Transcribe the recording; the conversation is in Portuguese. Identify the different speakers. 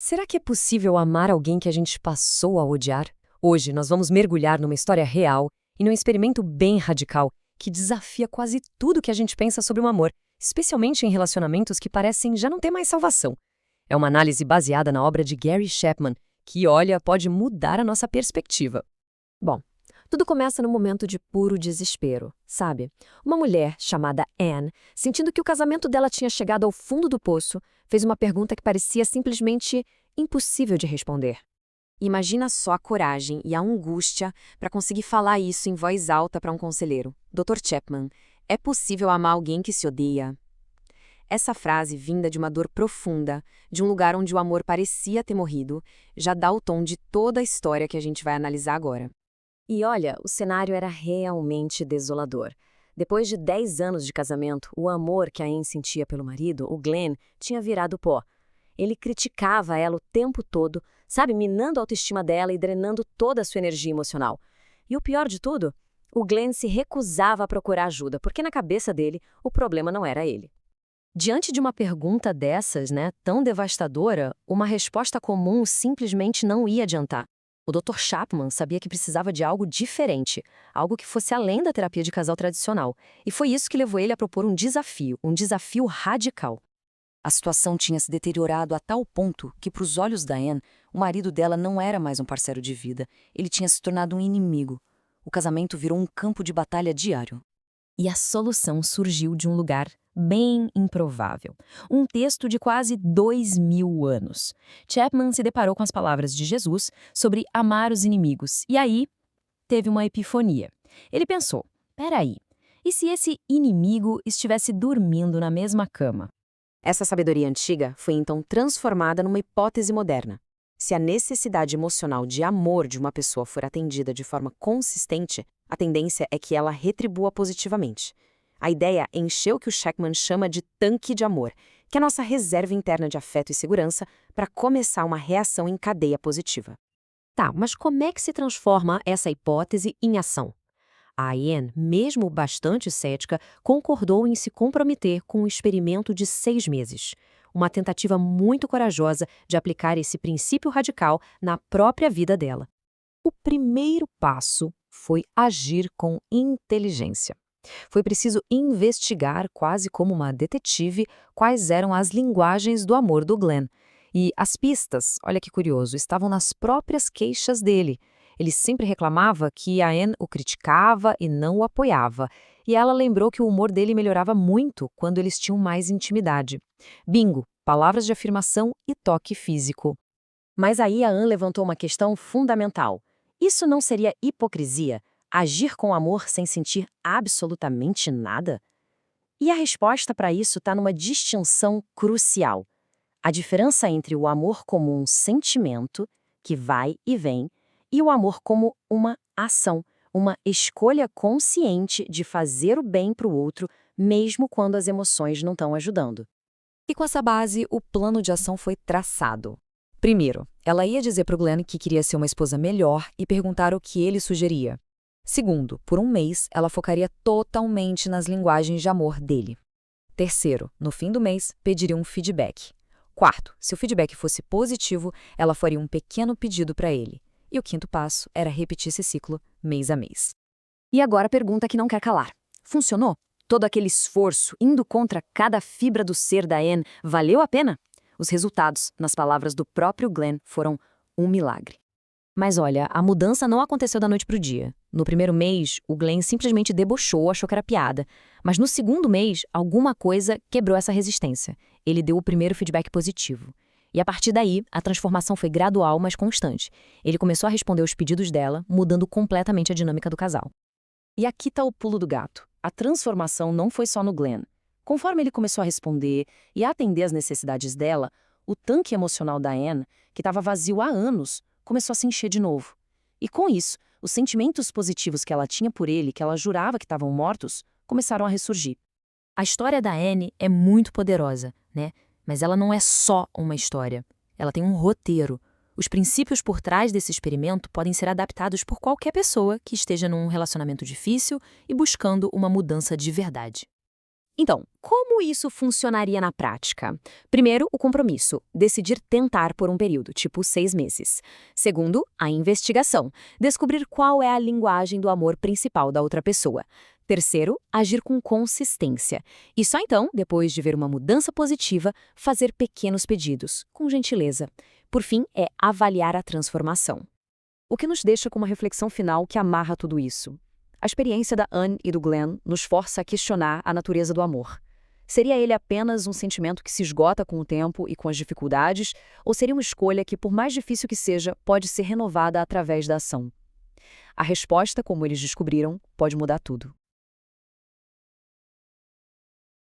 Speaker 1: Será que é possível amar alguém que a gente passou a odiar? Hoje nós vamos mergulhar numa história real e num experimento bem radical que desafia quase tudo que a gente pensa sobre o amor, especialmente em relacionamentos que parecem já não ter mais salvação. É uma análise baseada na obra de Gary Chapman, que, olha, pode mudar a nossa perspectiva.
Speaker 2: Bom, tudo começa num momento de puro desespero, sabe? Uma mulher chamada Anne, sentindo que o casamento dela tinha chegado ao fundo do poço, fez uma pergunta que parecia simplesmente impossível de responder. Imagina só a coragem e a angústia para conseguir falar isso em voz alta para um conselheiro. Dr. Chapman, é possível amar alguém que se odeia? Essa frase, vinda de uma dor profunda, de um lugar onde o amor parecia ter morrido, já dá o tom de toda a história que a gente vai analisar agora. E olha, o cenário era realmente desolador. Depois de 10 anos de casamento, o amor que a Anne sentia pelo marido, o Glenn, tinha virado pó. Ele criticava ela o tempo todo, sabe, minando a autoestima dela e drenando toda a sua energia emocional. E o pior de tudo, o Glenn se recusava a procurar ajuda, porque na cabeça dele, o problema não era ele. Diante de uma pergunta dessas, tão devastadora, uma resposta comum simplesmente não ia adiantar. O Dr. Chapman sabia que precisava de algo diferente, algo que fosse além da terapia de casal tradicional, e foi isso que levou ele a propor um desafio radical. A situação tinha se deteriorado a tal ponto que, para os olhos da Anne, o marido dela não era mais um parceiro de vida, ele tinha se tornado um inimigo. O casamento virou um campo de batalha diário. E a solução surgiu de um lugar bem improvável. Um texto de quase 2000 anos. Chapman se deparou com as palavras de Jesus sobre amar os inimigos. E aí, teve uma epifania. Ele pensou, peraí, e se esse inimigo estivesse dormindo na mesma cama? Essa sabedoria antiga foi então transformada numa hipótese moderna. Se a necessidade emocional de amor de uma pessoa for atendida de forma consistente, a tendência é que ela retribua positivamente. A ideia é encher o que o Chapman chama de tanque de amor, que é a nossa reserva interna de afeto e segurança para começar uma reação em cadeia positiva. Tá, mas como é que se transforma essa hipótese em ação? A Anne, mesmo bastante cética, concordou em se comprometer com um experimento de 6 meses. Uma tentativa muito corajosa de aplicar esse princípio radical na própria vida dela. O primeiro passo foi agir com inteligência. Foi preciso investigar, quase como uma detetive, quais eram as linguagens do amor do Glenn. E as pistas, olha que curioso, estavam nas próprias queixas dele. Ele sempre reclamava que a Anne o criticava e não o apoiava. E ela lembrou que o humor dele melhorava muito quando eles tinham mais intimidade. Bingo, palavras de afirmação e toque físico. Mas aí a Anne levantou uma questão fundamental. Isso não seria hipocrisia? Agir com amor sem sentir absolutamente nada? E a resposta para isso está numa distinção crucial. A diferença entre o amor como um sentimento, que vai e vem, e o amor como uma ação, uma escolha consciente de fazer o bem para o outro, mesmo quando as emoções não estão ajudando. E com essa base, o plano de ação foi traçado. Primeiro, ela ia dizer para o Glenn que queria ser uma esposa melhor e perguntar o que ele sugeria. Segundo, por um mês, ela focaria totalmente nas linguagens de amor dele. Terceiro, no fim do mês, pediria um feedback. Quarto, se o feedback fosse positivo, ela faria um pequeno pedido para ele. E o quinto passo era repetir esse ciclo mês a mês. E agora a pergunta que não quer calar. Funcionou? Todo aquele esforço, indo contra cada fibra do ser da Anne, valeu a pena? Os resultados, nas palavras do próprio Glenn, foram um milagre. Mas olha, a mudança não aconteceu da noite para o dia. No primeiro mês, o Glenn simplesmente debochou, achou que era piada. Mas no segundo mês, alguma coisa quebrou essa resistência. Ele deu o primeiro feedback positivo. E a partir daí, a transformação foi gradual, mas constante. Ele começou a responder aos pedidos dela, mudando completamente a dinâmica do casal. E aqui está o pulo do gato. A transformação não foi só no Glenn. Conforme ele começou a responder e a atender às necessidades dela, o tanque emocional da Anne, que estava vazio há anos, começou a se encher de novo. E com isso, os sentimentos positivos que ela tinha por ele, que ela jurava que estavam mortos, começaram a ressurgir. A história da Anne é muito poderosa, Mas ela não é só uma história. Ela tem um roteiro. Os princípios por trás desse experimento podem ser adaptados por qualquer pessoa que esteja num relacionamento difícil e buscando uma mudança de verdade. Então, como isso funcionaria na prática? Primeiro, o compromisso, decidir tentar por um período, tipo 6 meses. Segundo, a investigação, descobrir qual é a linguagem do amor principal da outra pessoa. Terceiro, agir com consistência. E só então, depois de ver uma mudança positiva, fazer pequenos pedidos, com gentileza. Por fim, é avaliar a transformação.
Speaker 1: O que nos deixa com uma reflexão final que amarra tudo isso. A experiência da Anne e do Glenn nos força a questionar a natureza do amor. Seria ele apenas um sentimento que se esgota com o tempo e com as dificuldades, ou seria uma escolha que, por mais difícil que seja, pode ser renovada através da ação? A resposta, como eles descobriram, pode mudar tudo.